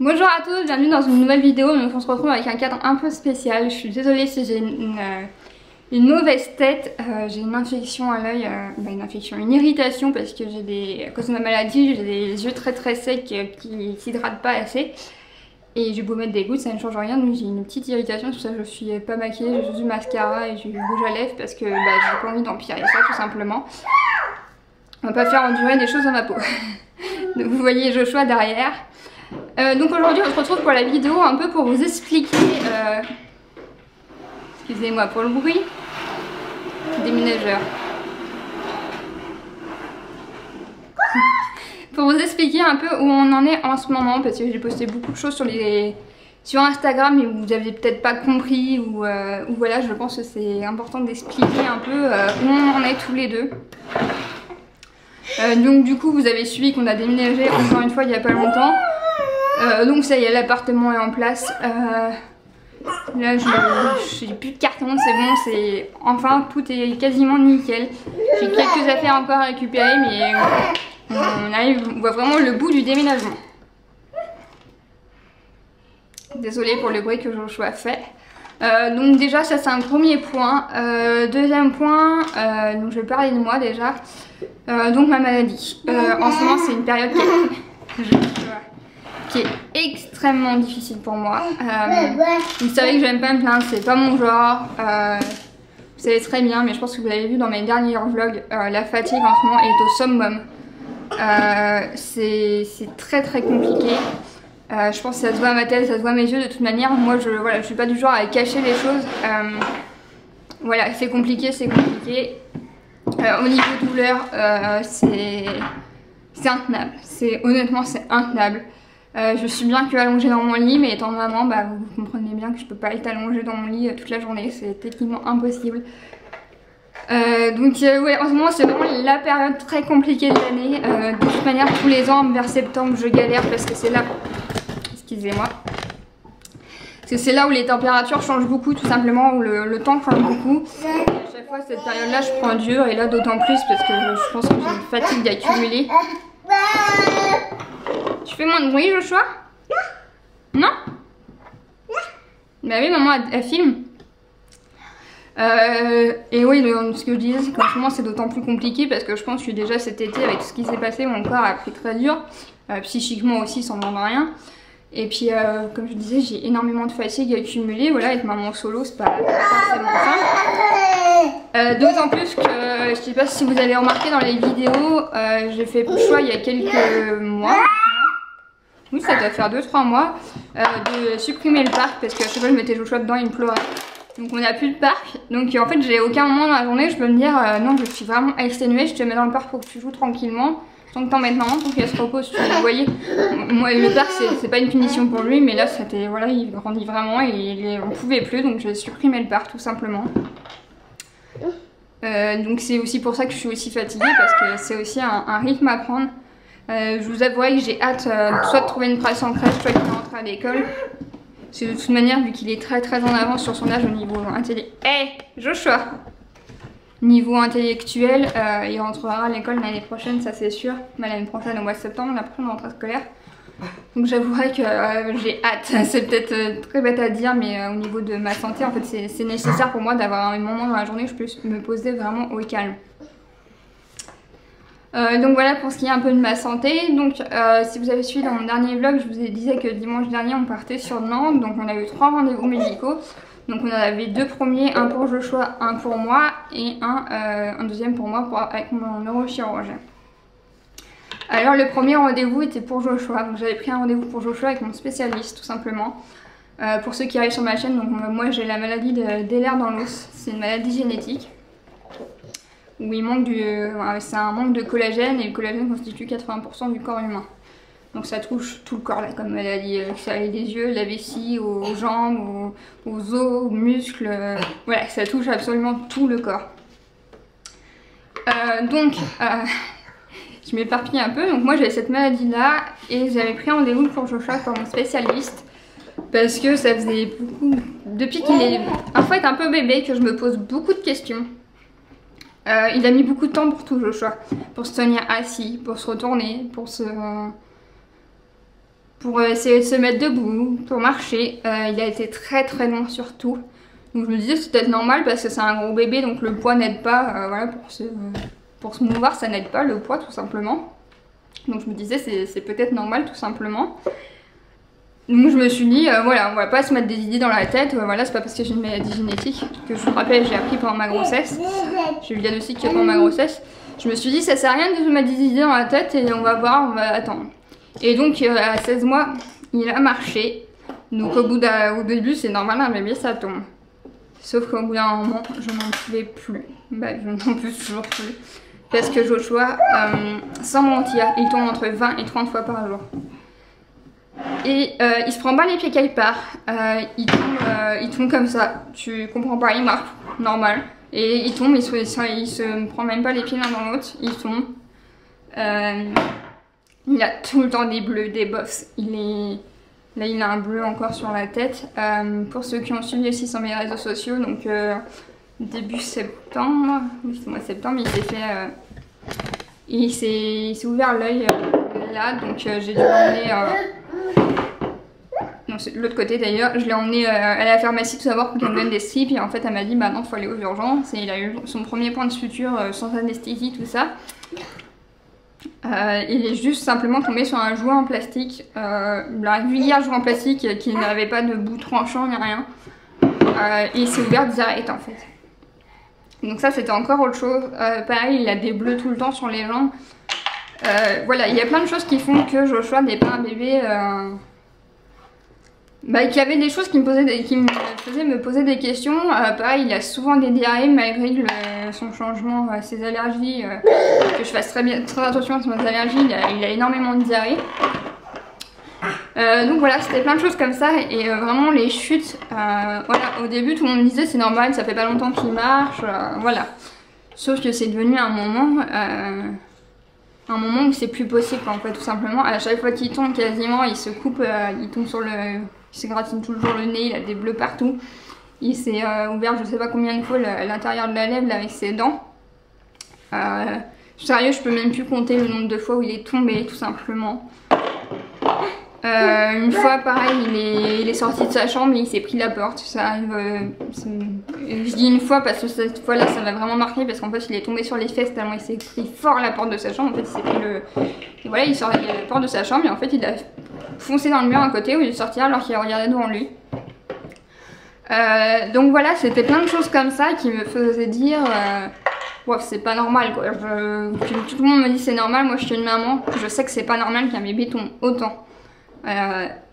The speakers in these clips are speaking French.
Bonjour à tous, bienvenue dans une nouvelle vidéo. Donc on se retrouve avec un cadre un peu spécial. Je suis désolée si j'ai une mauvaise tête. J'ai une infection à l'œil, une irritation parce que à cause de ma maladie, j'ai des yeux très secs qui s'hydratent pas assez. Et j'ai beau mettre des gouttes, ça ne change rien. Donc j'ai une petite irritation, c'est pour ça que je suis pas maquillée, j'ai juste du mascara et du rouge à lèvres parce que j'ai pas envie d'empirer ça tout simplement. On va pas faire endurer des choses dans ma peau. Donc vous voyez Joshua derrière. Donc aujourd'hui on se retrouve pour la vidéo un peu pour vous expliquer, excusez-moi pour le bruit, déménageur. Pour vous expliquer un peu où on en est en ce moment, parce que j'ai posté beaucoup de choses sur Instagram mais vous avez peut-être pas compris ou voilà, je pense que c'est important d'expliquer un peu où on en est tous les deux. Donc du coup vous avez suivi qu'on a déménagé encore une fois il y a pas longtemps. Donc ça y est, l'appartement est en place. Là j'ai plus de carton, c'est bon, c'est enfin tout est quasiment nickel. J'ai quelques affaires encore à récupérer mais on voit vraiment le bout du déménagement. Désolée pour le bruit que Joshua fait. Donc déjà ça c'est un premier point. Deuxième point, donc je vais parler de moi déjà. Donc ma maladie. En ce moment c'est une période qui est extrêmement difficile pour moi. Vous savez que j'aime pas me plaindre, c'est pas mon genre. Vous savez très bien, mais je pense que vous l'avez vu dans mes derniers vlogs, la fatigue en ce moment est au summum. C'est très compliqué. Je pense que ça se voit à ma tête, ça se voit à mes yeux de toute manière. Moi je suis pas du genre à cacher les choses. Voilà, c'est compliqué, au niveau douleur, c'est intenable. Honnêtement c'est intenable. Je suis bien que allongée dans mon lit, mais étant maman, vous comprenez bien que je peux pas être allongée dans mon lit toute la journée, c'est techniquement impossible. Ouais, en ce moment c'est vraiment la période très compliquée de l'année. De toute manière tous les ans vers septembre je galère parce que c'est là, excusez-moi, parce que c'est là où les températures changent beaucoup tout simplement, où le temps change beaucoup. À chaque fois cette période là je prends dur et là d'autant plus parce que je pense que j'ai une fatigue accumulée. Tu fais moins de bruit, Joshua? Non? Bah oui, maman, elle filme. Et oui, ce que je disais, c'est qu'en ce moment, c'est d'autant plus compliqué parce que je pense que déjà cet été, avec tout ce qui s'est passé, mon corps a pris très dur. Psychiquement aussi, sans demander rien. Et puis, comme je disais, j'ai énormément de fatigue accumulée. Voilà, être maman solo, c'est pas forcément ça. D'autant plus que, je sais pas si vous avez remarqué dans les vidéos, j'ai fait le choix il y a quelques mois. Oui, ça doit faire 2-3 mois de supprimer le parc parce que à chaque fois je mettais Joshua dedans, il pleurait. Donc on n'a plus de parc. Donc en fait j'ai aucun moment dans la journée je peux me dire non, je suis vraiment exténuée, je te mets dans le parc pour que tu joues tranquillement. Tant que t'en mettes maman, tant qu'elle se repose. Vous voyez, moi le parc c'est pas une punition pour lui, mais là c'était voilà, il grandit vraiment et on pouvait plus, donc j'ai supprimé le parc tout simplement. Donc c'est aussi pour ça que je suis aussi fatiguée parce que c'est aussi un rythme à prendre. Je vous avouerai que j'ai hâte soit de trouver une place en crèche, soit de rentrer à l'école. Parce que de toute manière, vu qu'il est très en avance sur son âge au niveau intellectuel. Hey, Joshua! Niveau intellectuel, il rentrera à l'école l'année prochaine, ça c'est sûr. Mais l'année prochaine, au mois de septembre, la prochaine rentrée scolaire. Donc j'avouerai que j'ai hâte. C'est peut-être très bête à dire, mais au niveau de ma santé, en fait, c'est nécessaire pour moi d'avoir un moment dans la journée où je peux me poser vraiment au calme. Donc voilà pour ce qui est un peu de ma santé. Donc si vous avez suivi dans mon dernier vlog, je vous disais que dimanche dernier on partait sur Nantes. Donc on a eu 3 rendez-vous médicaux. Donc on en avait 2 premiers, un pour Joshua, un pour moi et un deuxième pour moi avec mon neurochirurgien. Alors le premier rendez-vous était pour Joshua. Donc j'avais pris un rendez-vous pour Joshua avec mon spécialiste tout simplement. Pour ceux qui arrivent sur ma chaîne, donc moi j'ai la maladie d'Ehlers dans l'os. C'est une maladie génétique. Où il manque c'est un manque de collagène et le collagène constitue 80% du corps humain. Donc ça touche tout le corps là, comme maladie, que ça aille des yeux, la vessie, aux jambes, aux os, aux muscles, voilà, ça touche absolument tout le corps. Je m'éparpille un peu, donc moi j'avais cette maladie là et j'avais pris rendez-vous pour Joshua pour mon spécialiste. Parce que ça faisait beaucoup, depuis qu'il est en fait un peu bébé, que je me pose beaucoup de questions. Il a mis beaucoup de temps pour tout Joshua, pour se tenir assis, pour se retourner, pour se... pour essayer de se mettre debout, pour marcher. Il a été très très long surtout. Donc je me disais c'est peut-être normal parce que c'est un gros bébé, donc le poids n'aide pas, voilà, pour se mouvoir ça n'aide pas le poids tout simplement. Donc je me disais c'est peut-être normal tout simplement. Donc je me suis dit voilà, on va pas se mettre des idées dans la tête, voilà, c'est pas parce que j'ai une maladie génétique que je vous rappelle j'ai appris pendant ma grossesse, j'ai eu le diagnostic pendant ma grossesse. Je me suis dit ça sert à rien de se mettre des idées dans la tête et on va voir, on va attendre. Et donc à 16 mois il a marché, donc au début c'est normal un bébé ça tombe. Sauf qu'au bout d'un moment, je n'en pouvais plus. Bah, je n'en peux toujours plus. Parce que Joshua, sans mentir, il tombe entre 20 et 30 fois par jour. Et il se prend pas les pieds quelque part. Il tombe comme ça. Tu comprends pas, il marche normal. Et il tombe, il se prend même pas les pieds l'un dans l'autre. Il tombe. Il a tout le temps des bleus, des bosses. Là, il a un bleu encore sur la tête. Pour ceux qui ont suivi aussi sur mes réseaux sociaux, donc début septembre, oui, c'est mois de septembre, il s'est ouvert l'œil là, donc j'ai dû l'emmener. Non, c'est de l'autre côté d'ailleurs. Je l'ai emmené à la pharmacie tout savoir pour qu'elle me donne des strips. Et en fait, elle m'a dit bah non, faut aller aux urgences. Et il a eu son premier point de suture sans anesthésie, tout ça. Il est juste simplement tombé sur un jouet en plastique, la régulière jouet en plastique qui n'avait pas de bout tranchant ni rien, et il s'est ouvert direct en fait. Donc ça c'était encore autre chose. Pareil, il a des bleus tout le temps sur les jambes. Voilà, il y a plein de choses qui font que Joshua n'est pas un bébé. Qu'il y avait des choses qui me faisaient me poser des questions. Pareil, il a souvent des diarrhées malgré son changement, ses allergies, que je fasse très attention à ses allergies, il a énormément de diarrhée. Donc voilà, c'était plein de choses comme ça et vraiment les chutes, voilà, au début tout le monde me disait c'est normal, ça fait pas longtemps qu'il marche, voilà. Sauf que c'est devenu un moment où c'est plus possible en fait, tout simplement. À chaque fois qu'il tombe quasiment, il se coupe, il tombe sur il se gratine toujours le nez, il a des bleus partout. Il s'est ouvert je sais pas combien de fois l'intérieur de la lèvre là, avec ses dents. Sérieux, je peux même plus compter le nombre de fois où il est tombé tout simplement. Une fois pareil, il est sorti de sa chambre et il s'est pris la porte. Ça arrive, je dis une fois parce que cette fois là ça m'a vraiment marqué parce qu'en fait il est tombé sur les fesses tellement il s'est pris fort la porte de sa chambre. En fait il s'est pris et voilà, il sort de la porte de sa chambre et en fait il a foncé dans le mur à côté où il est sorti alors qu'il regardait devant lui. Donc voilà, c'était plein de choses comme ça qui me faisaient dire ouais, c'est pas normal quoi. Tout le monde me dit c'est normal, moi je suis une maman, je sais que c'est pas normal qu'un bébé tombe autant.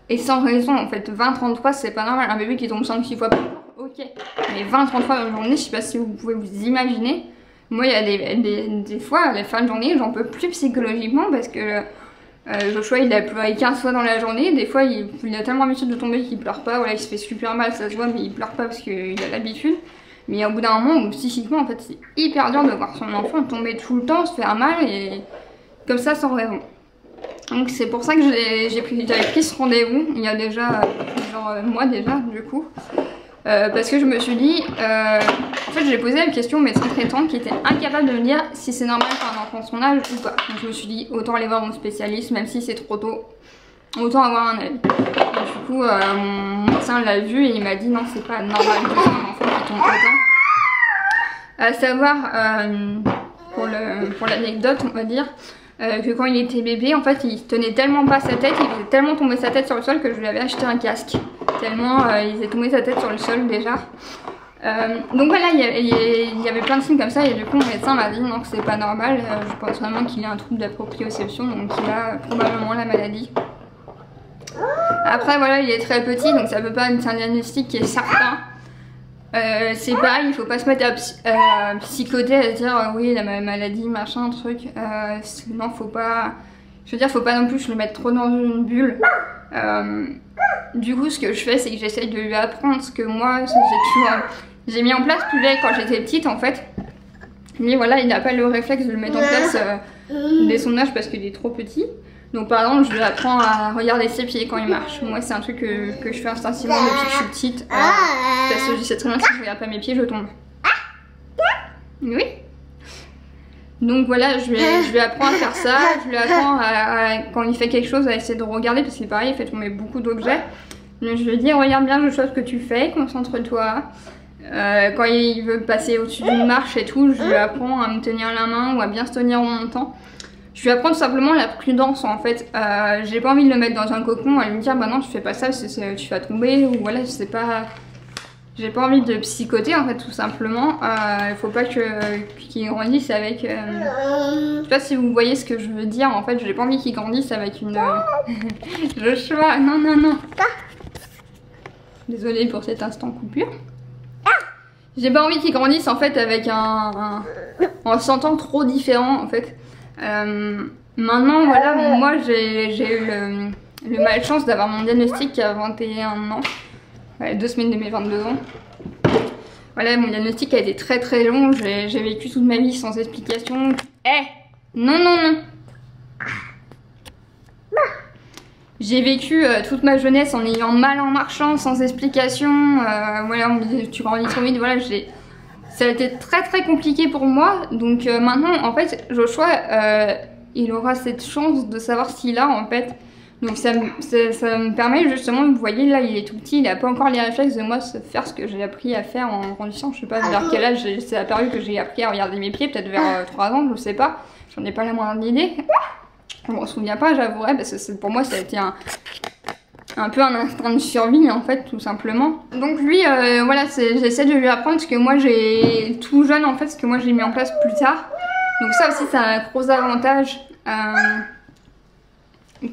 Et sans raison en fait, 20-30 fois c'est pas normal, un bébé qui tombe 5-6 fois par jour, ok. Mais 20-30 fois dans la journée, je sais pas si vous pouvez vous imaginer. Moi il y a des fois, à la fin de journée, j'en peux plus psychologiquement parce que Joshua il a pleuré 15 fois dans la journée, des fois il a tellement l'habitude de tomber qu'il pleure pas, voilà, il se fait super mal, ça se voit, mais il pleure pas parce qu'il a l'habitude. Mais au bout d'un moment où psychiquement en fait c'est hyper dur de voir son enfant tomber tout le temps, se faire mal et comme ça sans raison. Donc c'est pour ça que j'avais pris ce rendez-vous il y a déjà plusieurs mois déjà du coup. Parce que je me suis dit, en fait j'ai posé la question au médecin traitant qui était incapable de me dire si c'est normal pour un enfant de son âge ou pas. Donc je me suis dit autant aller voir mon spécialiste même si c'est trop tôt, autant avoir un avis. Et du coup mon médecin l'a vu et il m'a dit non c'est pas normal pour un enfant qui tombe autant. À savoir, pour l'anecdote on va dire, que quand il était bébé en fait il tenait tellement pas sa tête, il faisait tellement tomber sa tête sur le sol que je lui avais acheté un casque. Tellement il faisait tomber sa tête sur le sol déjà. Donc voilà, il y avait plein de signes comme ça et du coup mon médecin m'a dit non que c'est pas normal, je pense vraiment qu'il a un trouble de la proprioception donc il a probablement la maladie. Après voilà, il est très petit donc ça peut pas être un diagnostic qui est certain. C'est pareil, il faut pas se mettre à psychoter, à se dire oui la maladie machin truc, non faut pas, je veux dire faut pas non plus le mettre trop dans une bulle. Du coup ce que je fais c'est que j'essaye de lui apprendre ce que moi j'ai mis en place plus vite quand j'étais petite en fait. Mais voilà, il n'a pas le réflexe de le mettre en place dès son âge parce qu'il est trop petit. Donc par exemple je lui apprends à regarder ses pieds quand il marche. Moi c'est un truc que je fais instinctivement depuis que je suis petite. Parce que je sais très bien que si je regarde pas mes pieds je tombe. Oui. Donc voilà, je lui apprends à faire ça, je lui apprends quand il fait quelque chose à essayer de regarder parce que pareil, il fait tomber beaucoup d'objets. Donc je lui dis regarde bien les choses que tu fais, concentre-toi. Quand il veut passer au-dessus d'une marche et tout, je lui apprends à me tenir la main ou à bien se tenir en montant. Je lui apprends tout simplement la prudence en fait. J'ai pas envie de le mettre dans un cocon et lui dire bah non tu fais pas ça, tu vas tomber ou voilà, je sais pas. J'ai pas envie de psychoter en fait tout simplement. Il faut pas qu'il grandisse avec... Je sais pas si vous voyez ce que je veux dire en fait. J'ai pas envie qu'il grandisse avec une... Joshua, non non non. Désolée pour cet instant coupure. J'ai pas envie qu'il grandisse en fait avec en se sentant trop différent en fait. Maintenant voilà, moi j'ai eu le malchance d'avoir mon diagnostic à 21 ans. Ouais, 2 semaines de mes 22 ans. Voilà, mon diagnostic a été très très long. J'ai vécu toute ma vie sans explication. Non, non, non. J'ai vécu toute ma jeunesse en ayant mal en marchant, sans explication. Voilà, on me disait tu grandis trop vite. Voilà, ça a été très très compliqué pour moi. Donc maintenant, en fait, Joshua, il aura cette chance de savoir ce qu'il a en fait. Donc ça me permet justement, vous voyez là il est tout petit, il n'a pas encore les réflexes de moi faire ce que j'ai appris à faire en grandissant. Je sais pas vers quel âge c'est apparu que j'ai appris à regarder mes pieds, peut-être vers 3 ans, je sais pas. J'en ai pas la moindre idée. Je me souviens pas, j'avouerai, parce que pour moi ça a été un peu un instinct de survie en fait, tout simplement. Donc lui, voilà, j'essaie de lui apprendre ce que moi j'ai tout jeune en fait, ce que moi j'ai mis en place plus tard. Donc ça aussi c'est un gros avantage.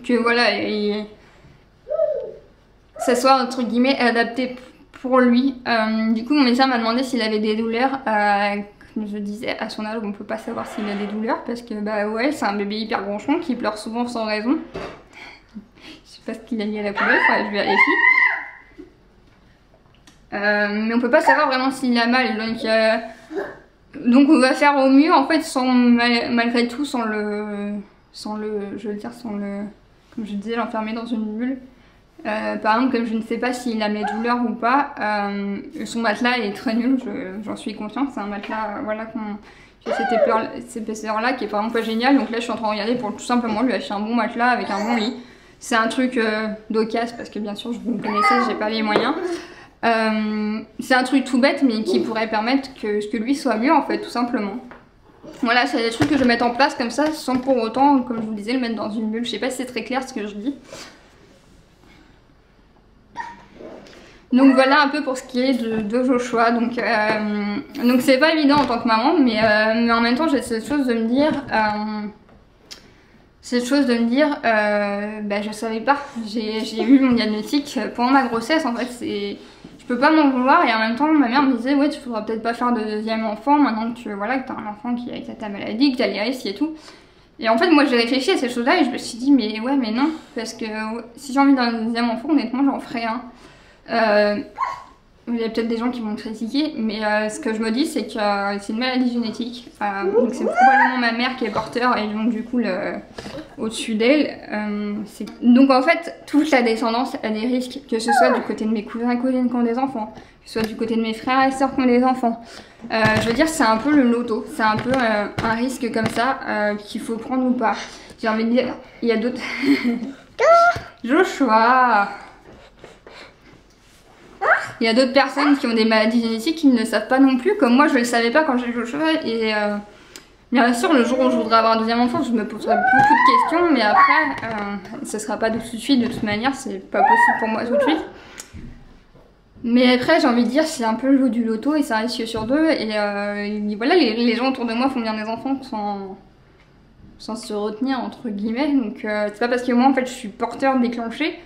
Que voilà, ça soit entre guillemets adapté pour lui. Du coup mon médecin m'a demandé s'il avait des douleurs. Comme je disais, à son âge on peut pas savoir s'il a des douleurs parce que bah ouais, c'est un bébé hyper ronchon qui pleure souvent sans raison. Je sais pas ce qu'il a mis à la poubelle, je vérifie. Mais on peut pas savoir vraiment s'il a mal, donc on va faire au mieux en fait, malgré tout, comme je disais, l'enfermer dans une bulle. Par exemple, comme je ne sais pas s'il a mes douleurs ou pas, son matelas est très nul, j'en suis consciente. C'est un matelas, voilà, j'ai cette épaisseur là qui est vraiment pas génial. Donc là, je suis en train de regarder pour tout simplement lui acheter un bon matelas avec un bon lit. C'est un truc d'occasion parce que bien sûr, vous me connaissez, j'ai pas les moyens. C'est un truc tout bête, mais qui pourrait permettre que lui soit mieux en fait, tout simplement. Voilà, c'est des trucs que je vais mettre en place comme ça, sans pour autant, comme je vous disais, le mettre dans une bulle. Je sais pas si c'est très clair ce que je dis. Donc voilà un peu pour ce qui est de Joshua. Donc c'est pas évident en tant que maman, mais en même temps j'ai cette chose de me dire... bah, je savais pas. J'ai eu mon diagnostic pendant ma grossesse en fait. Je peux pas m'en vouloir et en même temps ma mère me disait ouais tu faudras peut-être pas faire de deuxième enfant maintenant que voilà, que t'as un enfant qui a ta maladie, que t'as les risques et tout. Et en fait moi j'ai réfléchi à ces choses-là et je me suis dit mais ouais mais non, parce que si j'ai envie d'un deuxième enfant honnêtement j'en ferai un. Il y a peut-être des gens qui vont me critiquer, mais ce que je me dis c'est que c'est une maladie génétique. Donc c'est probablement ma mère qui est porteur et donc du coup au-dessus d'elle. Donc en fait toute la descendance a des risques, que ce soit du côté de mes cousins et cousines qui ont des enfants, que ce soit du côté de mes frères et sœurs qui ont des enfants. Je veux dire c'est un peu le loto, c'est un peu un risque comme ça qu'il faut prendre ou pas. J'ai envie de dire, il y a d'autres... Joshua. Il y a d'autres personnes qui ont des maladies génétiques qui ne le savent pas non plus, comme moi je ne le savais pas quand j'ai eu Joshua. Et bien sûr, le jour où je voudrais avoir un deuxième enfant, je me poserai beaucoup de questions, mais après, ce sera pas tout de suite, de toute manière, c'est pas possible pour moi tout de suite. Mais après, j'ai envie de dire, c'est un peu le jeu du loto et c'est un risque sur deux. Et voilà, les gens autour de moi font bien des enfants sans se retenir, entre guillemets. Donc, c'est pas parce que moi, en fait, je suis porteur déclenché.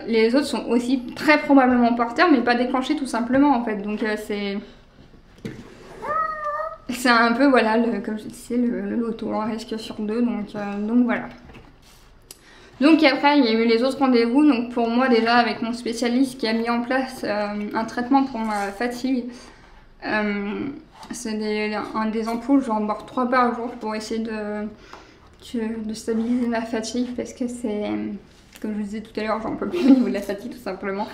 Les autres sont aussi très probablement porteurs mais pas déclenchés tout simplement en fait, donc c'est un peu voilà comme je disais le loto, un risque sur deux, donc voilà. Donc après il y a eu les autres rendez-vous, donc pour moi déjà avec mon spécialiste qui a mis en place un traitement pour ma fatigue. C'est des ampoules, j'en bois 3 par jour pour essayer de stabiliser ma fatigue parce que c'est... Comme je vous disais tout à l'heure, j'en peux plus au niveau de la fatigue tout simplement.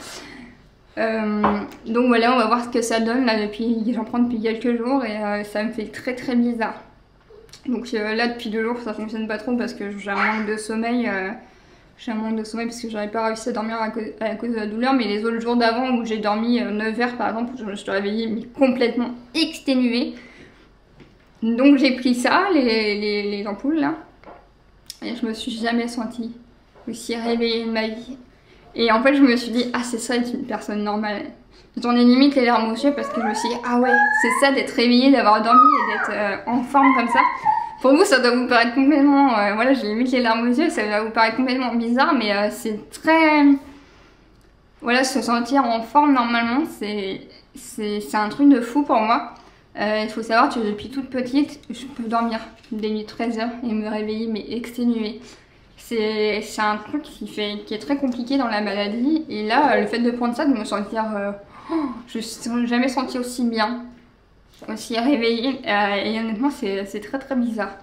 Donc voilà, on va voir ce que ça donne là j'en prends depuis quelques jours et ça me fait très très bizarre. Donc là depuis 2 jours ça fonctionne pas trop parce que j'ai un manque de sommeil. Parce que j'avais pas réussi à dormir à cause de la douleur, mais les autres jours d'avant où j'ai dormi 9 heures par exemple, je me suis réveillée mais complètement exténuée. Donc j'ai pris ça, les ampoules là, et je me suis jamais sentie aussi réveillée de ma vie. Et en fait je me suis dit, ah c'est ça être une personne normale. J'en ai limite les larmes aux yeux parce que je me suis dit, ah ouais, c'est ça d'être réveillée, d'avoir dormi et d'être en forme comme ça. Pour vous ça doit vous paraître complètement, voilà j'ai limite les larmes aux yeux, ça doit vous paraître complètement bizarre, mais c'est très... Voilà, se sentir en forme normalement, c'est un truc de fou pour moi. Il faut savoir que depuis toute petite, je peux dormir des nuits 13 heures et me réveiller mais exténuée. C'est un truc qui est très compliqué dans la maladie. Et là, le fait de prendre ça, de me sentir... je ne me suis jamais sentie aussi bien, aussi réveillée. Et honnêtement, c'est très très bizarre.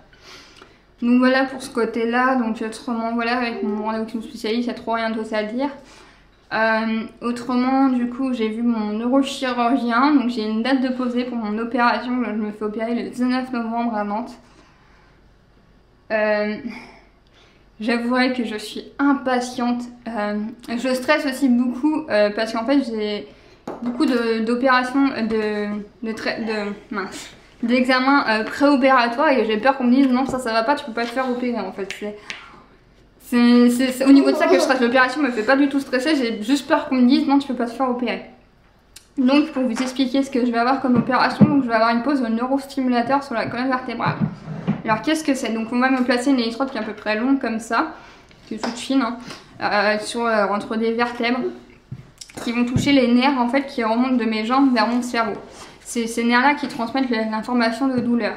Donc voilà pour ce côté-là. Donc autrement, voilà, avec mon rendez-vous spécialiste, il n'y a trop rien d'autre à dire. Autrement, du coup, j'ai vu mon neurochirurgien, donc j'ai une date de posée pour mon opération. Je me fais opérer le 19 novembre à Nantes. J'avouerai que je suis impatiente. Je stresse aussi beaucoup parce qu'en fait, j'ai beaucoup d'opérations, d'examens préopératoires et j'ai peur qu'on me dise non, ça va pas, tu peux pas te faire opérer en fait. C'est au niveau de ça que je stresse. L'opération me fait pas du tout stresser, j'ai juste peur qu'on me dise non tu peux pas te faire opérer. Donc pour vous expliquer ce que je vais avoir comme opération, donc je vais avoir une pose de neurostimulateur sur la colonne vertébrale. Alors qu'est-ce que c'est? Donc on va me placer une électrode qui est à peu près longue comme ça, qui est toute fine, hein, entre des vertèbres, qui vont toucher les nerfs en fait qui remontent de mes jambes vers mon cerveau. C'est ces nerfs-là qui transmettent l'information de douleur.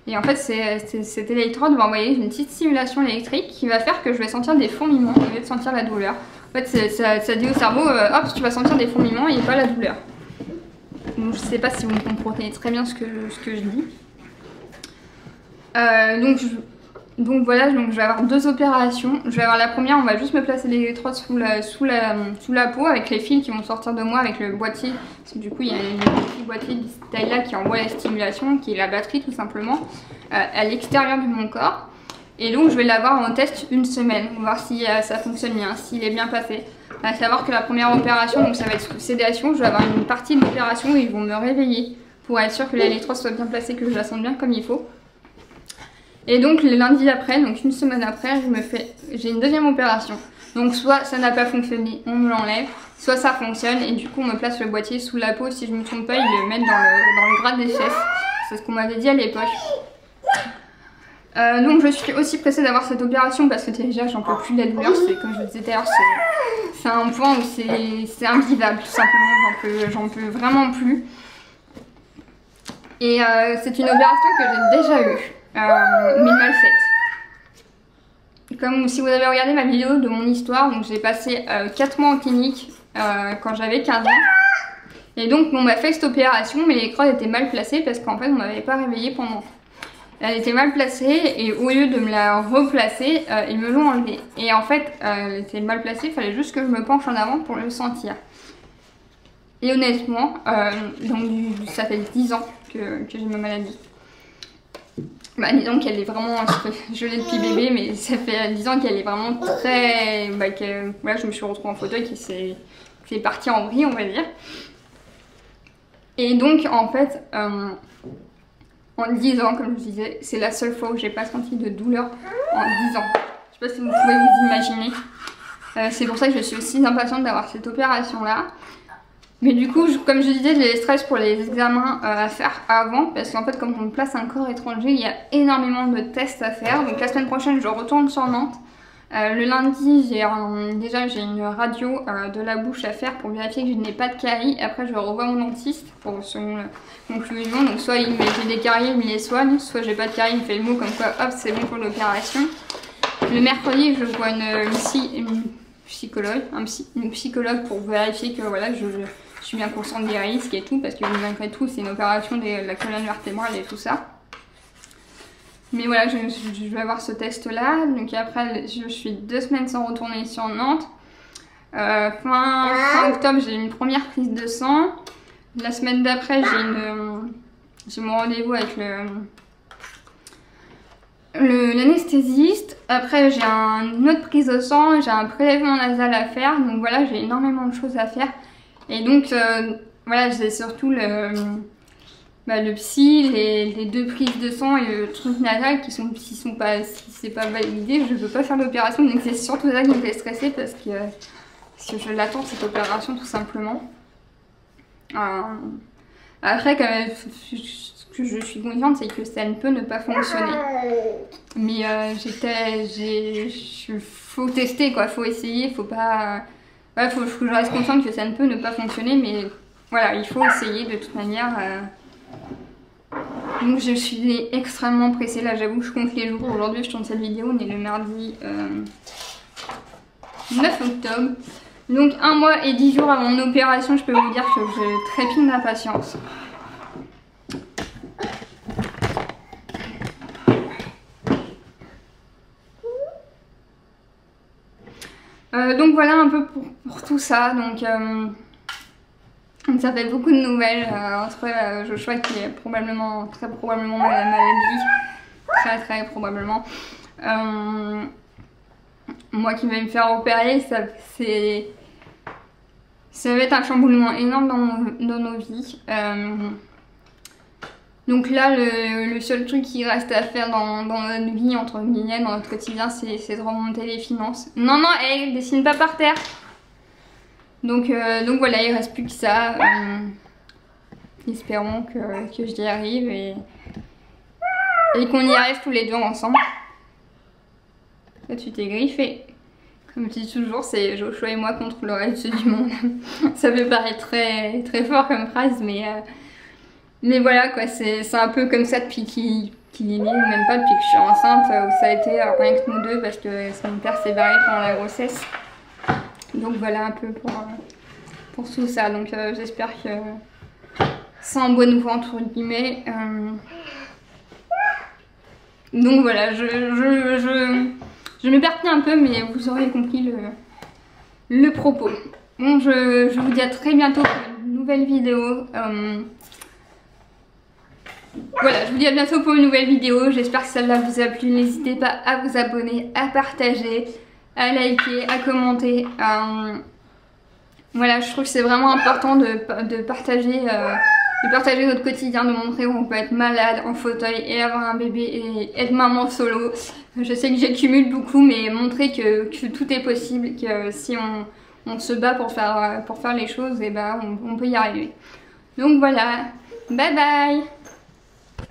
Et en fait, cette électrode va envoyer une petite stimulation électrique qui va faire que je vais sentir des fourmillements au lieu de sentir la douleur. En fait, ça dit au cerveau, hop, tu vas sentir des fourmillements et pas la douleur. Donc, je sais pas si vous comprenez très bien ce que je dis. Donc voilà, donc je vais avoir 2 opérations. Je vais avoir la première, on va juste me placer l'électrode sous la peau avec les fils qui vont sortir de moi avec le boîtier. Parce que du coup il y a un petit boîtier de cette taille là qui envoie la stimulation, qui est la batterie tout simplement, à l'extérieur de mon corps. Et donc je vais l'avoir en test 1 semaine, on va voir si ça fonctionne bien, s'il est bien passé. À savoir que la première opération, donc ça va être sous sédation, je vais avoir une partie de l'opération où ils vont me réveiller pour être sûr que l'électrode soit bien placée, que je la sente bien comme il faut. Et donc le lundi après, donc 1 semaine après, j'ai une deuxième opération. Donc soit ça n'a pas fonctionné, on me l'enlève, soit ça fonctionne et du coup on me place le boîtier sous la peau. Si je me trompe pas, ils le mettent dans le gras des fesses. C'est ce qu'on m'avait dit à l'époque. Donc je suis aussi pressée d'avoir cette opération parce que déjà j'en peux plus de la douleur. Comme je le disais tout à l'heure, c'est un point où c'est invivable tout simplement. J'en peux vraiment plus. Et c'est une opération que j'ai déjà eue. Mais mal faite. Comme si vous avez regardé ma vidéo de mon histoire, donc j'ai passé 4 mois en clinique quand j'avais 15 ans. Et donc on m'a fait cette opération, mais l'électrode était mal placée parce qu'en fait on m'avait pas réveillée pendant. Elle était mal placée et au lieu de me la replacer, ils me l'ont enlevée. Et en fait, elle était mal placée, il fallait juste que je me penche en avant pour le sentir. Et honnêtement, donc ça fait 10 ans que j'ai ma maladie. Bah, disons qu'elle est vraiment, je l'ai depuis bébé, mais ça fait 10 ans qu'elle est vraiment très... voilà, je me suis retrouvée en fauteuil qui s'est parti en vrille, on va dire. Et donc, en fait, en 10 ans, comme je disais, c'est la seule fois où j'ai pas senti de douleur en 10 ans. Je sais pas si vous pouvez vous imaginer. C'est pour ça que je suis aussi impatiente d'avoir cette opération-là. Mais du coup, comme je disais, j'ai le stress pour les examens à faire avant. Parce qu'en fait, comme on me place un corps étranger, il y a énormément de tests à faire. Donc la semaine prochaine, je retourne sur Nantes. Le lundi, j'ai une radio de la bouche à faire pour vérifier que je n'ai pas de caries. Après, je revois mon dentiste pour son conclusion. Donc soit j'ai des caries, il me les soigne. Soit j'ai pas de caries, il me fait le mot comme quoi, hop, c'est bon pour l'opération. Le mercredi, je vois une psychologue pour vérifier que voilà, je suis bien consciente des risques et tout, parce que malgré tout c'est une opération de la colonne vertébrale et tout ça. Mais voilà, je vais avoir ce test là, donc après je suis 2 semaines sans retourner sur Nantes. Fin octobre j'ai une première prise de sang. La semaine d'après j'ai mon rendez-vous avec l'anesthésiste. Après j'ai une autre prise de sang, j'ai un prélèvement nasal à faire. Donc voilà, j'ai énormément de choses à faire. Et donc voilà, j'ai surtout le psy, les 2 prises de sang et le truc nasal si c'est pas validé, je peux pas faire l'opération. Donc c'est surtout ça qui me fait stresser parce que je l'attends cette opération tout simplement. Après quand même, ce que je suis consciente c'est que ça ne peut ne pas fonctionner. Mais faut tester quoi, faut essayer, faut pas... Ouais, faut que je reste consciente que ça ne peut ne pas fonctionner, mais voilà, il faut essayer de toute manière. Donc je suis extrêmement pressée, là j'avoue que je compte les jours. Aujourd'hui je tourne cette vidéo, on est le mardi 9 octobre. Donc 1 mois et 10 jours avant mon opération, je peux vous dire que je trépigne d'impatience. Donc voilà un peu pour tout ça. Donc ça fait beaucoup de nouvelles entre Joshua qui est très probablement dans la maladie, très probablement. Moi qui vais me faire opérer, ça va être un chamboulement énorme dans nos vies. Donc là, le seul truc qui reste à faire dans notre vie, entre guillemets, dans notre quotidien, c'est de remonter les finances. Non, hey, dessine pas par terre. Donc voilà, il reste plus que ça. Espérons que j'y arrive et qu'on y arrive tous les deux ensemble. Là, tu t'es griffé. Comme je dis toujours, c'est Joshua et moi contre le reste du monde. Ça peut paraître très fort comme phrase, mais voilà quoi, c'est un peu comme ça depuis qu'il est né, même pas depuis que je suis enceinte, où ça a été rien que nous deux parce que son père s'est barré pendant la grossesse. Donc voilà un peu pour tout ça. Donc j'espère que c'est un bon nouveau entre guillemets. Donc voilà, je m'éparpille un peu, mais vous aurez compris le propos. Bon, je vous dis à très bientôt pour une nouvelle vidéo. Voilà, je vous dis à bientôt pour une nouvelle vidéo. J'espère que celle-là vous a plu. N'hésitez pas à vous abonner, à partager, à liker, à commenter. Voilà, je trouve que c'est vraiment important de partager notre quotidien, de montrer où on peut être malade en fauteuil et avoir un bébé et être maman solo. Je sais que j'accumule beaucoup, mais montrer que tout est possible, que si on se bat pour faire les choses, et ben on peut y arriver. Donc voilà, bye bye.